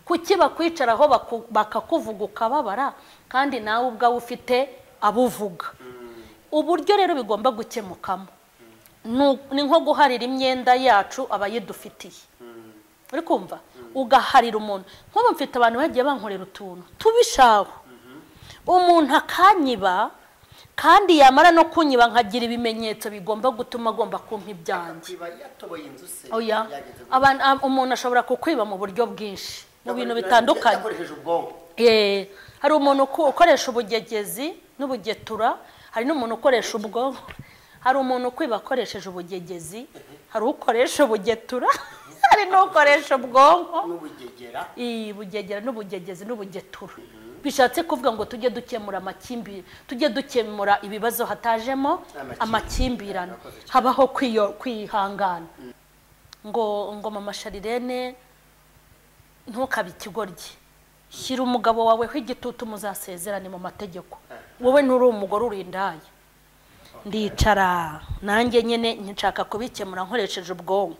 kuki bakwicaraho bakakuvuga ukababara kandi nawe ubwawe ufite abuvuga. Uburyo rero bigomba gukemukamo ni nko guharira imyenda yacu abayidufitiye. Uri kumva ugaharira umuntu nk'ubu mfite abantu bagiye bankorera utuntu tubishaho, umuntu akanyiba kandi yamara no kunyiba nkagira ibimenyetso bigomba gutuma agomba kumpa ibyanjye. Oya, umuntu ashobora kukwiba mu buryo bwinshi mu bintu bitandukanye. Hari umuntu ukoresha ubugegezi n'ubugetura, hari n'umuntu ukoresha ubwonko. Hari umuntu ukwiba akoresheje ubugegezi, hari ukoresha ubugetura, hari n'ukoresha ubwonko bugegera n'ubugegezi n'ubugetura. Bishatse kuvuga ngo tujye dukemura amakimbirane, tujye dukemura ibibazo hatajemo amakimbirane, habaho kwihangana. ngo mama Sharirene ntukabe ikigoryi, shyira umugabo wawe h'igitutu muzasezerane mu mategeko, wowe nturi umugore uri indaya. Ndicara nanjye nyene nshaka kubikemura nkoresheje ubwonko,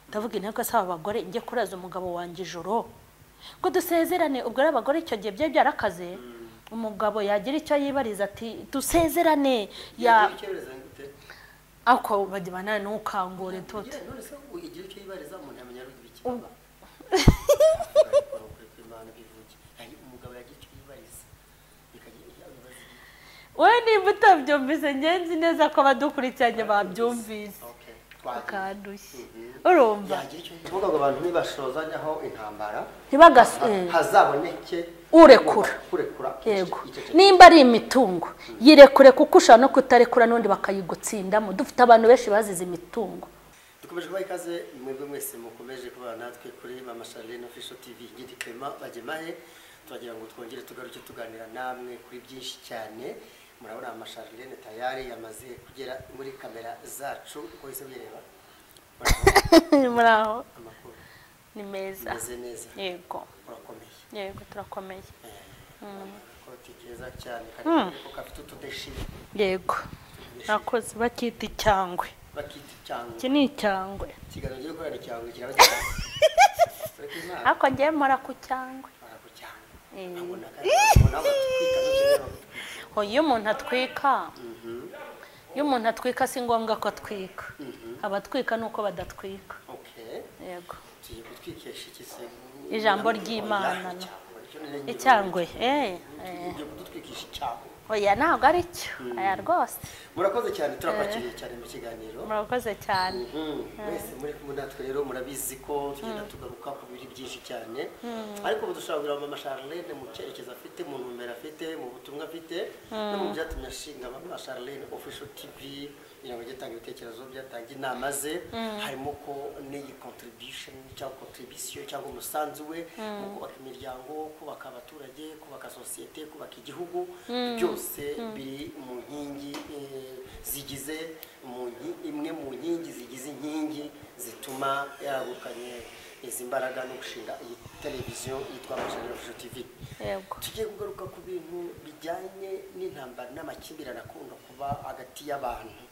ndavuga inteko asaba abagore njye kuraza umugabo wanjye ijoro ngo dusezerane. Ubwo abagore icyo gihe bye byarakaze, umugabo yagira icyo yibariza ati dusezerane ya ako bagibana n'ukangure tote. Wewe niba utabyumvise ngenzi neza ko abadukurikiranye babyumvise akandushye. Urumva tuvuga ngo abantu nibashozanyaho intambara hazaboneke urekura. Yego, nimba ari imitungo yirekure, kuko ushaka no kutarekura n'undi bakayigutsindamo. Dufite abantu benshi bazize imitungo. dukomeje kubaha ikaze mwebwe mwese mukomeje kubana natwe kuri Mama Sharirene Official TV. Ngindi Clement Bagemahe, turagira ngo twongere tugaruke tuganira namwe kuri byinshi cyane. Murabona Mama Sharirene tayari yamaze kugera muri kamera zacu, uko ise bireba. Muraho ni meza. Yego urakomeye. Yego turakomeye. Koti keza cyane kandi ko kafite utudeshi. Yego nakoze bakita icyangwe. Iki ni icyangwe. Kiganiro cyo gukora icyangwe kiraba ako ngiye mora ku cyangwe. Iyo umuntu atwika, iyo umuntu atwika si ngombwa ko atwika. Abatwika nuko badatwika. Yego. Tugiye gutwikesha ikise ijambo ry'Imana. Icyangwe gutwikisha icyangwe. Oya ntabwo ari cyo. Aya rwose. Murakoze cyane, turakwakiriye cyane mu kiganiro. Murakoze cyane. Mwese muri kumwe natwe rero murabizi ko tugenda tugaruka ku biri byinshi cyane. Ariko budushobora Mama Sharirene mu cyerekezo afite, mu ntumbero afite, mu butumwa afite, no mu byatumye ashinga Mama Sharirene Official TV. Ngo gitanga ibitekerezo byatangiye inama ze, harimo ko n'iyi contribution cyangwa umusanzu we mu kubaka imiryango, kubaka abaturage, kubaka societe, kubaka igihugu, byose biri mu nkingi zigize imwe mu nkingi zigize inkingi zituma yaragukanye izi mbaraga no gushinga iyi televiziyo yitwa Mama Sharirene Official TV. Tugiye kugaruka ku bintu bijyanye n'intambara n'amakimbirane akunda kuba hagati y'abantu,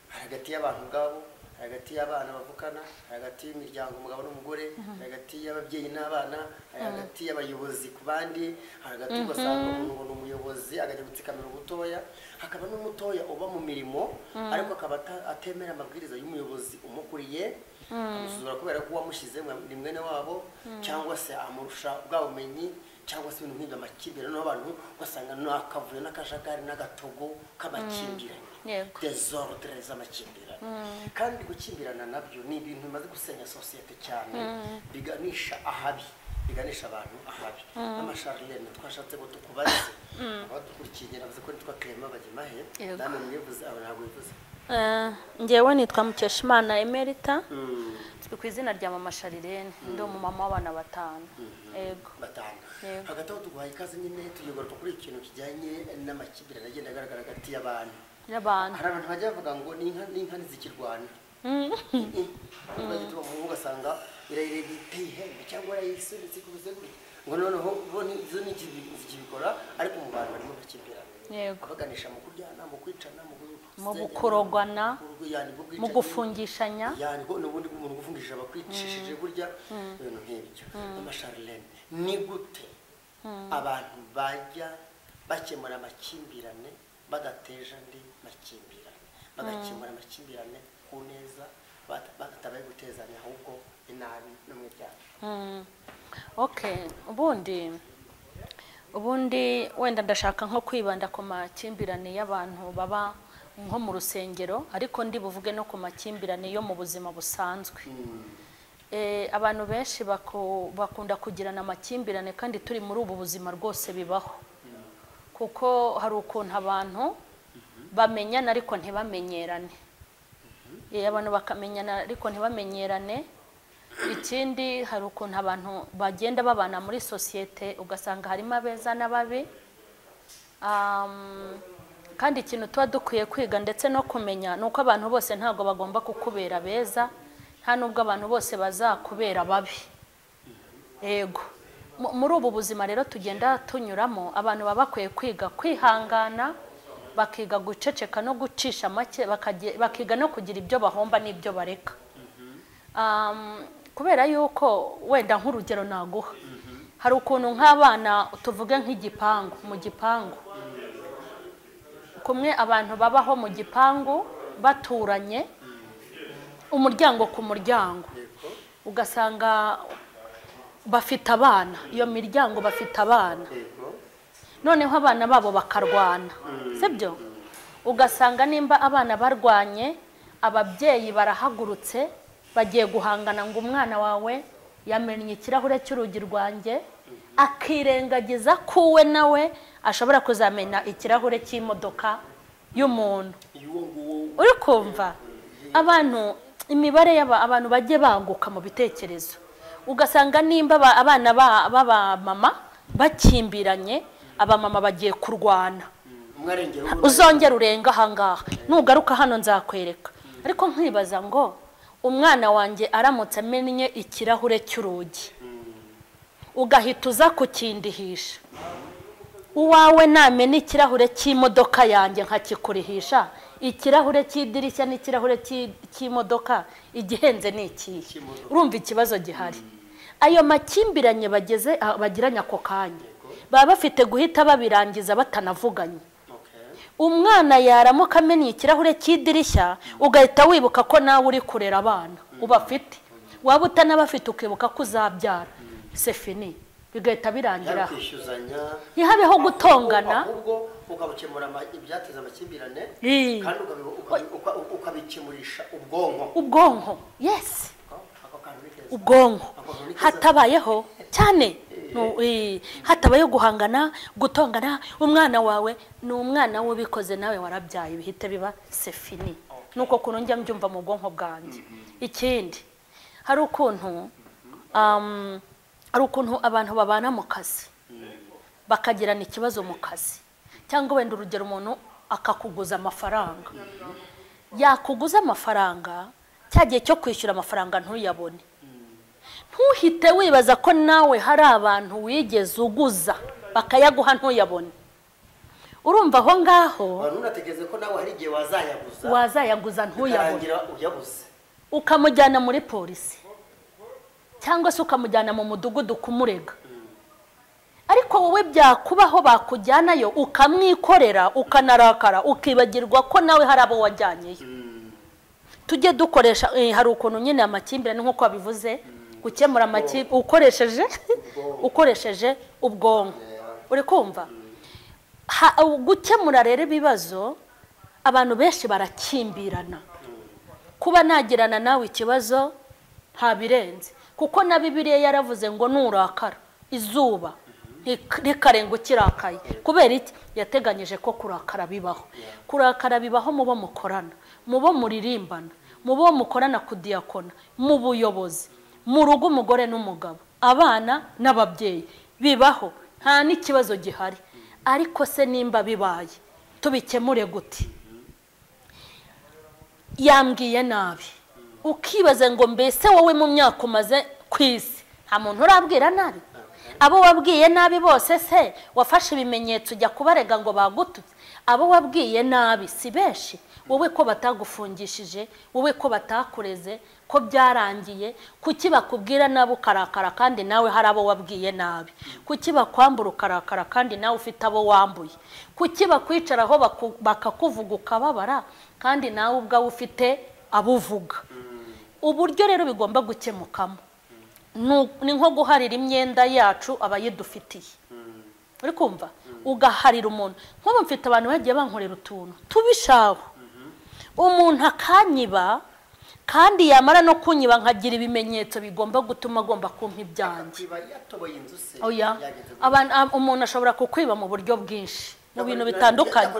hagati y'abantu ubwabo, hagati y'abana bavukana, hagati y'imiryango umugabo n'umugore, hagati y'ababyeyi n'abana, hagati y'abayobozi ku bandi, hagati ugasanga umuntu ni umuyobozi agajya gutsikamira ubutoya, hakaba n'umutoya uba mu mirimo ariko akaba atemera amabwiriza y'umuyobozi umukuriye, amusuzura kubera ko wamushyize ni mwene wabo, cyangwa se amurusha bwa bumenyi, cyangwa se ibintu nk'ibyo amakimbirane n'abantu ugasanga n'akavuyo n'akajagari n'agatogo k'amakimbirane, desordre z'amakimbirane. Kandi gukimbirana nabyo ni ibintu bimaze gusenya societe cyane, biganisha ahabi, biganisha abantu ahabi. Mama Sharirene twashatse ngo tukubaze abadukurikiye, navuze ko nitwa Clement Bagemahe, namwe mwivuze abo ntabwo bivuze. Ngewe nitwa Mukeshimana Emerita, ku izina rya Mama Sharirene, ndi umumama w'abana 5. Yego 5. Hagati aho tuguhaye ikaze nyine tuyogaruka kuri ikintu kijyanye n'amakimbirane agenda agaragara hagati y'abantu. Hari abantu bajya bavuga ngo n'inka zikirwana. Ugasanga irayiteye ihembe cyangwa irayisunitse ku buzeguri ngo noneho bo izo n'iki zikibikora, ariko mu bantu barimo amakimbirane baganisha mu kuryana, mu kwicana, mu bukorogwana mu gufungishanya yani ko n'ubundi umuntu gufungishije abakwicishije burya ibintu nk'ibyo mama Charlene ni gute abantu bajya bakemura amakimbirane badateje andi makimbirane bagakemura amakimbirane ku neza batabaye gutezanya ahubwo inabi no mu byaha okay ubundi wenda ndashaka nko kwibanda ku makimbirane y'abantu baba nko mu rusengero ariko ndi buvuge no ku makimbirane yo mu buzima busanzwe abantu benshi bakunda kugirana amakimbirane kandi turi muri ubu buzima rwose bibaho kuko hari ukuntu abantu bamenyana ariko ntibamenyerane abantu bakamenyana ariko ntibamenyerane ikindi hari ukuntu abantu bagenda babana muri sosiyete ugasanga harimo abeza n'ababi kandi ikintu tuba dukwiye kwiga ndetse no kumenya ni uko abantu bose ntabwo bagomba kukubera beza nta nubwo abantu bose bazakubera babi yego muri ubu buzima rero tugenda tunyuramo abantu baba bakwiye kwiga kwihangana bakiga guceceka no gucisha make bakiga no kugira ibyo bahomba n'ibyo bareka kubera yuko wenda nk'urugero naguha hari ukuntu nk'abana tuvuge nk'igipangu mu gipangu kumwe abantu babaho mu gipangu baturanye umuryango ku muryango ugasanga bafite abana iyo miryango bafite abana noneho abana babo bakarwana sibyo ugasanga nimba abana barwanye ababyeyi barahagurutse bagiye guhangana ngo umwana wawe yamennye ikirahure cy'urugi rwanjye akirengagiza kuwe nawe ashobora kuzamena ikirahure cy'imodoka y'umuntu uri kumva abantu imibare y'abantu bajye banguka mu bitekerezo ugasanga nimba abana baba mama bakimbiranye abamama bagiye kurwana uzongera urenga ahangaha nugaruka hano nzakwereka ariko nkibaza ngo umwana wanjye aramutse amennye ikirahure cy'urugi ugahita uza kukindihisha uwawe namena ikirahure cy'imodoka yanjye nkakikurihisha ikirahure cy'idirishya n'ikirahure cy'imodoka igihenze ni ikihe urumva ikibazo gihari ayo makimbiranye bagiranye ako kanya baba bafite guhita babirangiza batanavuganye umwana yaramuka amennye ikirahure cy'idirishya ugahita wibuka ko nawe uri kurera abana ubafite waba utanabafite ukibuka ko uzabyara sefini bigahita birangira ntihabeho gutongana ahubwo ukabukemura ibyateza amakimbirane kandi ukabikemurisha ubwonko yes ubwonko hatabayeho cyane hatabayeho guhangana gutongana umwana wawe ni umwana we ubikoze nawe warabyaye bihite biba sefini nuko kuntu njya mbyumva mu bwonko bwanjye ikindi hari ukuntu abantu babana mu kazi bakagirana ikibazo mu kazi cyangwa wenda urugero umuntu akakuguza amafaranga yakuguza amafaranga cyagiye cyo kwishyura amafaranga ntuyabone ntuhite wibaza ko nawe hari abantu wigeze uguza bakayaguha ntuyabone urumva aho ngaho unategeze ko nawe hari igihe wazayaguza ntuyabone ukamujyana muri polisi cyangwa se ukamujyana mu mudugudu kumurega ariko wowe byakubaho bakujyanayo ukamwikorera ukanarakara ukibagirwa ko nawe hari abo wajyanyeyo tujye dukoresha hari ukuntu nyine amakimbirane nk'uko wabivuze gukemura ukoresheje ubwonko uri kumva gukemura rero ibibazo abantu benshi barakimbirana kuba nagirana nawe ikibazo nta birenze kuko na Bibiliya yaravuze ngo nurakara izuba rikarenga ukirakaye kubera iki yateganyije ko kurakara bibaho mubo mukorana mubo muririmbana mubo mukorana ku diakona mu buyobozi mu rugo umugore n'umugabo abana n'ababyeyi bibaho nta n'ikibazo gihari ariko se nimba bibaye tubikemure gute yambwiye nabi ukibaza ngo mbese wowe mu myaka umaze kwisi nta muntu urabwira nabi abo wabwiye nabi bose se wafashe ibimenyetso ujya kubarega ngo bagututse? Abo wabwiye nabi si benshi? Wowe ko batagufungishije, wowe ko batakureze, ko byarangiye, kuki bakubwira nabi ukarakara kandi nawe hari abo wabwiye nabi? Kuki bakwambura ukarakara kandi nawe ufite abo wambuye? Kuki bakwicaraho bakakuvuga ukababara kandi nawe ubwawe ufite abuvuga? Uburyo rero bigomba gukemukamo ni nko guharira imyenda yacu abayidufitiye. Uri kumva? Ugaharira umuntu. Nk'ubu mfite abantu bagiye bankorera utuntu tubishaho, umuntu akanyiba kandi yamara no kunyiba nkagira ibimenyetso bigomba gutuma agomba kumpa ibyanjye. Oya, umuntu ashobora kukwiba mu buryo bwinshi, mu bintu bitandukanye.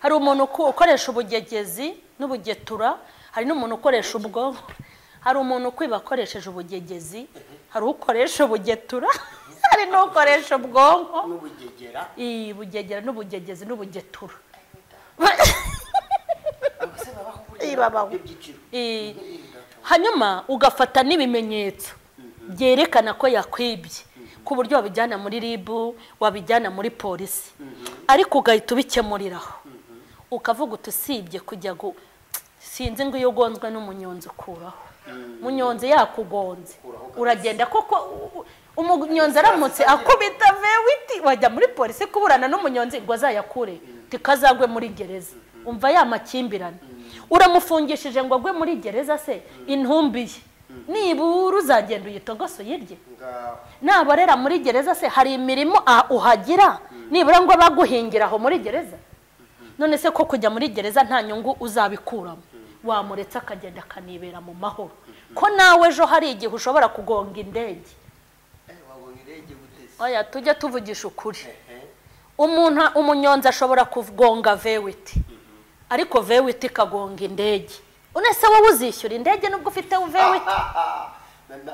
Hari umuntu ukoresha ubugegezi n'ubugetura, hari n'umuntu ukoresha ubwonko. Hari umuntu ukwiba akoresheje ubugegezi, hari ukoresha ubugetura, hari n'ukoresha ubwonko n'ubugegera. Bugegera n'ubugegezi n'ubugetura. Hanyuma ugafata n'ibimenyetso byerekana ko yakwibye, ku buryo wabijyana muri ribu, wabijyana muri polisi, ariko ugahita ubikemuriraho ukavuga utusibye kujya sinzi ngo iyo ugonzwe n'umunyonzi ukuraho. Munyonzi yakugonze uragenda koko umunyonzi aramutse akubita vewiti wajya muri polisi kuburana n'umunyonzi ngo azayakure tikazagwe muri gereza. Umva ya makimbirane. Uramufungishije ngo agwe muri gereza se intumbiye, nibura uzagenda uyitogoso yirye? Naborera muri gereza se hari imirimo uhagira nibura ngo baguhingiraho muri gereza? None se ko kujya muri gereza nta nyungu uzabikuramo? Wamuretse akagenda akanibera mu mahoro, ko nawe ejo hari igihe ushobora kugonga indege. Oya, tujya tuvugisha ukuri. Umunyonzi ashobora kugonga vewiti, ariko vewiti kagonga indege. Unese wowe uzishyura indege nubwo ufite vewiti?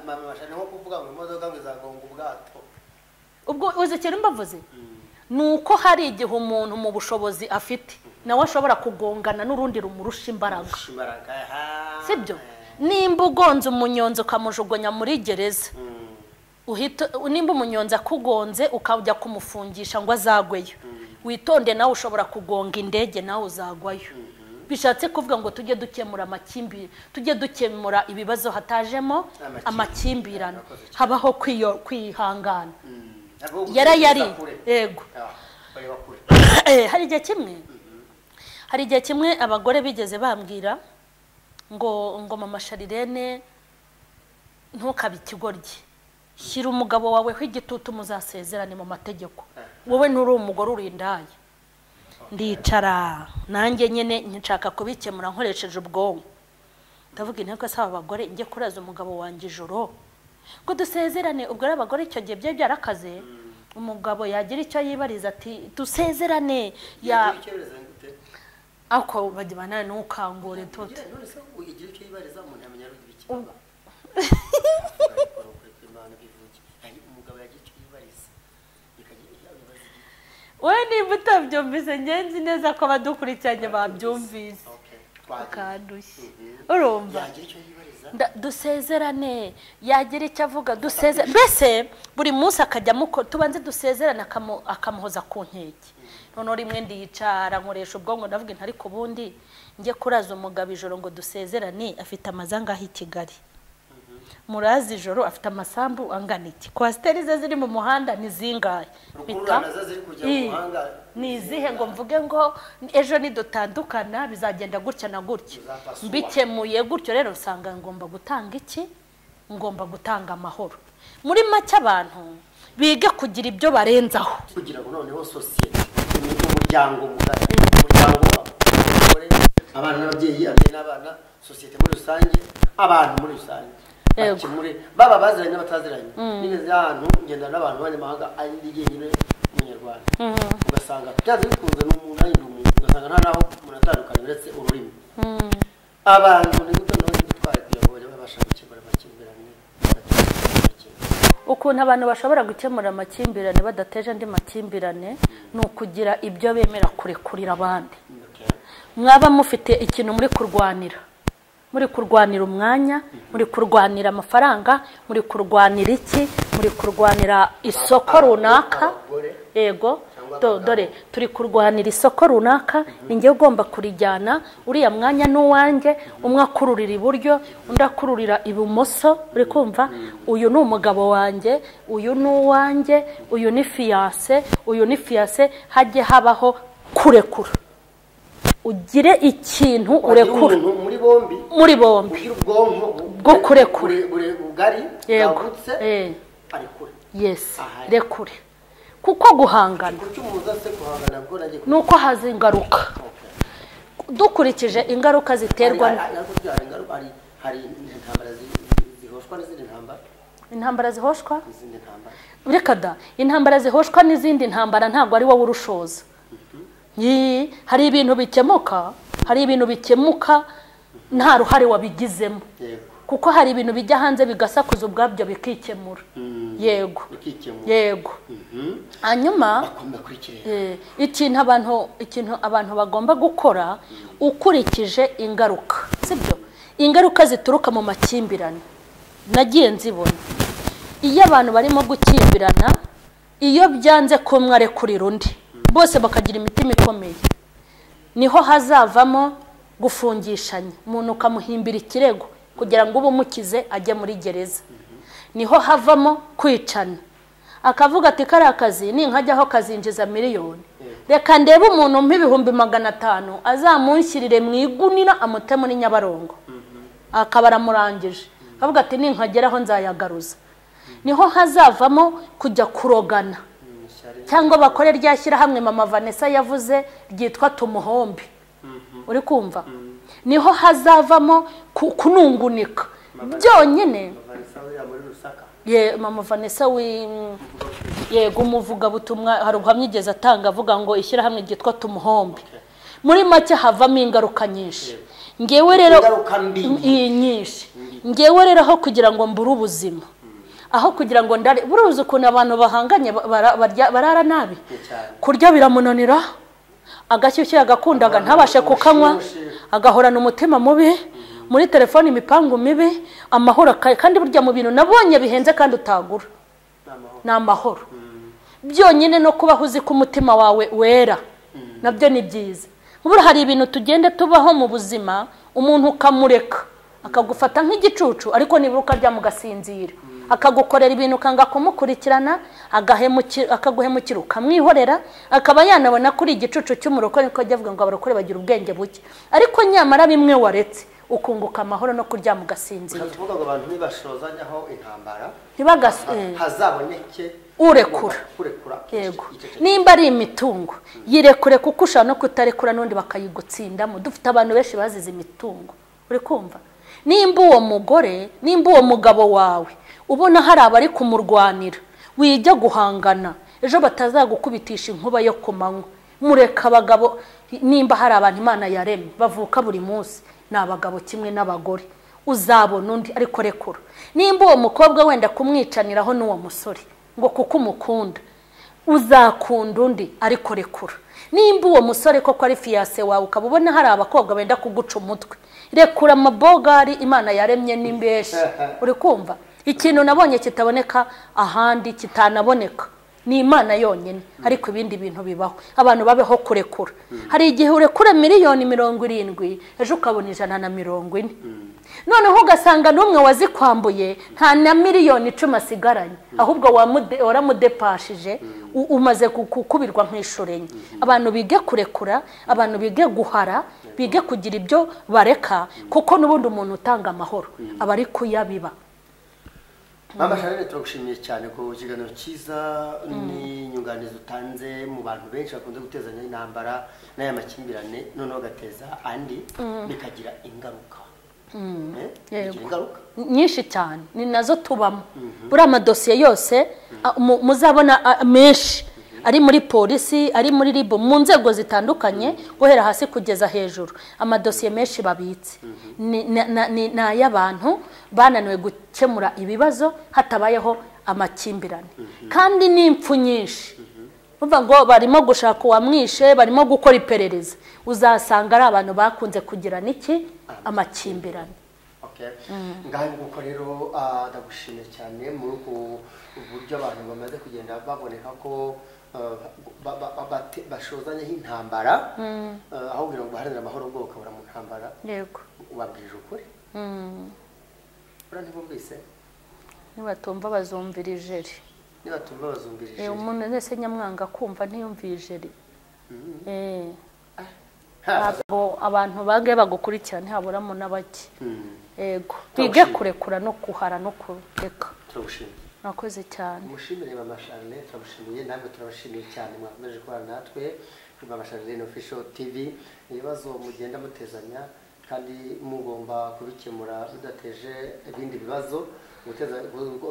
Mama bashaka nko kuvuga ngo imodoka ngo izagonga ubwato. Ubwo uzikira imbavuzi? Nuko hari igihe umuntu mu bushobozi afite nawe ashobora kugongana n'urundi rumurusha imbaraga. Sibyo? Nimba ugonze umunyonzi ukamujugunya muri gereza, nimba umunyonzi akugonze ukajya kumufungisha ngo azagweyo, witonde nawe ushobora kugonga indege nawe uzagwayo. Bishatse kuvuga ngo tujye dukemura amakimbirane, tujye dukemura ibibazo hatajemo amakimbirane, habaho kwihangana. Yari yego. Hari igihe kimwe abagore bigeze bambwira ngo mama Sharirene ntukabe ikigoryi, shyira umugabo wawe igitutu muzasezerane mu mategeko, wowe nturi umugore uri indaya. Ndicara nanjye nyene nshaka kubikemura nkoresheje ubwonko, ndavuga inteko asaba abagore njye kuraza umugabo wanjye ijoro ngo dusezerane. Ubwo abagore icyo gihe bye byarakaze, umugabo yagira icyo yibariza ati dusezerane ya ako bagibana n'ukangure tote. None se uyigira icyo yibariza umuntu yamenya rugira iki? Umugabo yagira icyo yibariza we niba utabyumvise ngenzi neza ko abadukurikiranye babyumvise akandushye. Urumva dusezerane yagira icyo avuga dusezerane, mbese buri munsi akajya tubanze dusezerane akamuhoza ku nkeke. None rimwe ndiyicara nkoresha ubwonko ndavuga intari ku bundi njye kuraza umugabo ijoro ngo dusezerane afite amazanga i Kigali, murazi ijoro afite amasambu angana iki, kwasiteri ze ziri mu muhanda ni zingahe, ni izihe ngo mvuge ngo ejo nidutandukana bizagenda gutya na gutya. Mbikemuye gutyo rero usanga ngomba gutanga iki, ngomba gutanga amahoro. Muri make abantu bige kugira ibyo barenzaho kugira ngo noneho sosiyete umuryango mugari, umuryango w'abagore, abana n'ababyeyi, n'abana, sosiyete muri rusange, abantu muri rusange bakimure baba baziranye n'abataziranye. Nigeze ahantu ngenda n'abantu b'abanyamahanga ari njyenyine umunyarwanda, ugasanga byaje bikunze n'umuntu ari umuntu, ugasanga nta naho umuntu atandukanye uretse ururimi. Abantu ni gute none gutwara kuyobora babasha gukemura amakimbirane? Ukuntu abantu bashobora gukemura amakimbirane badateje andi makimbirane ni ukugira ibyo bemera kurekurira abandi. Mwaba mufite ikintu muri kurwanira umwanya, muri kurwanira amafaranga, muri kurwanira iki, muri kurwanira isoko runaka, yego dore turi kurwanira isoko runaka, ninjye ugomba kurijyana, uriya mwanya n'uwanjye, umwe akururira iburyo undi akururira ibumoso, uri kumva, uyu ni umugabo wanjye, uyu ni uwanjye, uyu ni fiyanse, hajye habaho kurekura, ugire ikintu urekura muri bombi bwo kurekura, yego yes, rekure, kuko guhangana nuko haza ingaruka, dukurikije ingaruka ziterwa intambara zihoshwa, reka da, intambara zihoshwa n'izindi ntambara ntabwo ari wowe urushoza. Hari ibintu bikemuka nta ruhare wabigizemo, kuko hari ibintu bijya hanze bigasakuza ubwabyo bikikemura, yego hanyuma ikintu abantu bagomba gukora ukurikije ingaruka, sibyo, ingaruka zituruka mu makimbirane nagiye nzibona. Iyo abantu barimo gukimbirana, iyo byanze kumwe arekurira undi, bose bakagira imitima ikomeye, niho hazavamo gufungishanya, umuntu ukamuhimbira ikirego kugira ngo ube umukize ajye muri gereza, niho havamo kwicana, akavuga ati kariya kazi ninkajyaho kazinjiza miliyoni, reka ndebe umuntu mp'ibihumbi 500 azamunshyirire mu igunira amute muri Nyabarongo, akaba aramurangije, akavuga ati ninkageraho nzayagaruza. Niho hazavamo kujya kurogana, cyangwa bakore ryashyira hamwe Mama Vanessa yavuze ryitwa Tumuhombe, uri kumva, niho hazavamo kunungunika byonyine. Mama Vanessa yego umuvuga butumwa, hari ubuhamyigeze atanga avuga ngo ishyira hamwe ryitwa Tumuhombe. Muri make havamo ingaruka nyinshi, ngewe rero aho kugira ngo mbure ubuzima, aho kugira ngo buruzi ukuntu abantu bahanganye barara nabi, kurya biramunanira, agashyushye agakundaga ntabashe kukanywa, agahorana umutima mubi, muri telefone imipangu mibi, amahoro, kandi burya mu bintu nabonye bihenze kandi utagura n'amahoro byonyine, no kuba uzi ko umutima wawe wera nabyo ni byiza. Ubura hari ibintu tugende tubaho mu buzima, umuntu ukamureka akagufata nk'igicucu, ariko nibura ukarya mugasinzira, akagukorera ibintu kanga kumukurikirana, akaguhemukira ukamwihorera, akaba yanabona kuri igicucu cy'umurokore, niko ajya avuga ngo abarokore bagira ubwenge buke, ariko nyamara bimwe waretse ukunguka amahoro no kurya mugasinzira. Tuvuga ngo abantu nibashozanyaho intambara hazaboneke urekura, yego, nimba ari imitungo yirekure, kuko ushaka no kutarekura n'undi bakayigutsindamo. Dufite abantu benshi bazize imitungo, uri kumva, nimba uwo mugore, nimba uwo mugabo wawe ubona hari abari kumurwanira, wijya guhangana, ejo batazagukubitisha inkuba yo kumanywa. Mureka abagabo, nimba hari abantu Imana yaremye bavuka buri munsi, ni abagabo kimwe n'abagore, uzabona undi, ariko rekura. Nimba uwo mukobwa wenda kumwicaniraho n'uwo musore ngo kuko umukunda, uzakunda undi, ariko rekura. Nimba uwo musore koko ari fiyanse wawe, ukaba ubona hari abakobwa benda kuguca umutwe, rekura amabogari Imana yaremye n'imbeshi, uri kumva. Ikintu nabonye kitaboneka ahandi, kitanaboneka ni Imana yonyine, ariko ibindi bintu bibaho. Abantu babeho kurekura. Hari igihe urekura miliyoni 70, ejo ukabona 140, noneho ugasanga n'umwe wazikwambuye nta na miliyoni 10 asigaranye, ahubwo waramudepashije, umaze kukubirwa nk'ishurenye. Abantu bige kurekura, abantu bige guhara, bige kugira ibyo bareka, kuko n'ubundi umuntu utanga amahoro aba ari kuyabiba. Mama Charlene, turagushimiye cyane ku kiganiro cyiza n'inyunganizi utanze mu bantu benshi bakunze gutezanya intambara n'aya makimbirane, noneho gateza andi bikagira ingaruka. Nyinshi cyane, ni nazo tubamo. Buri amadosiye yose muzabona menshi ari muri polisi, ari muri ribu, mu nzego zitandukanye, guhera hasi kugeza hejuru, amadosiye menshi babitse ni ay'abantu bananiwe gukemura ibibazo hatabayeho amakimbirane, kandi n'impfu nyinshi. Uvuga ngo barimo gushaka uwamwishe, barimo gukora iperereza, uzasanga ari abantu bakunze kugira niki amakimbirane. Ngaho nguko rero ndagushimiye cyane muri uburyo abantu bamaze kugenda baboneka ko bashozanyeho intambara aho kugira ngo baharanire amahoro ubwo ukabura mu ntambara. yego ubabwije ukuri ura ntibumvise nibatumva bazumvira ijeri nibatumva bazumvira ijeri umuntu wese nyamwanga kumva ntiyumvira ijeri ntabwo abantu bage bagukurikirana ntihaburamo n'abake yego bige kurekura no kuhara no kureka. turagushimiye mwakoze cyane. umushimire Mama Charlene, turagushimiye namwe turabashimiye cyane mwakomeje kubana natwe kuri Mama Charlene Official TV. ibibazo mugenda mutezanya kandi mugomba kubikemura bidateje ibindi bibazo.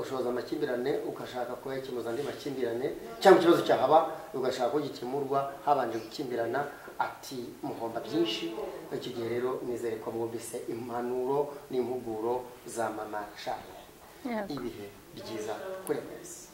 Ushoza amakimbirane ugashaka kuba yakemuza andi makimbirane cyangwa ikibazo cyahaba ugashaka ko gikemurwa habanje gukimbirana ati muhomba byinshi. Icyo gihe rero nizere ko mwumvise impanuro n'impuguro za Mama Charlene. ibihe byiza kuri mwese.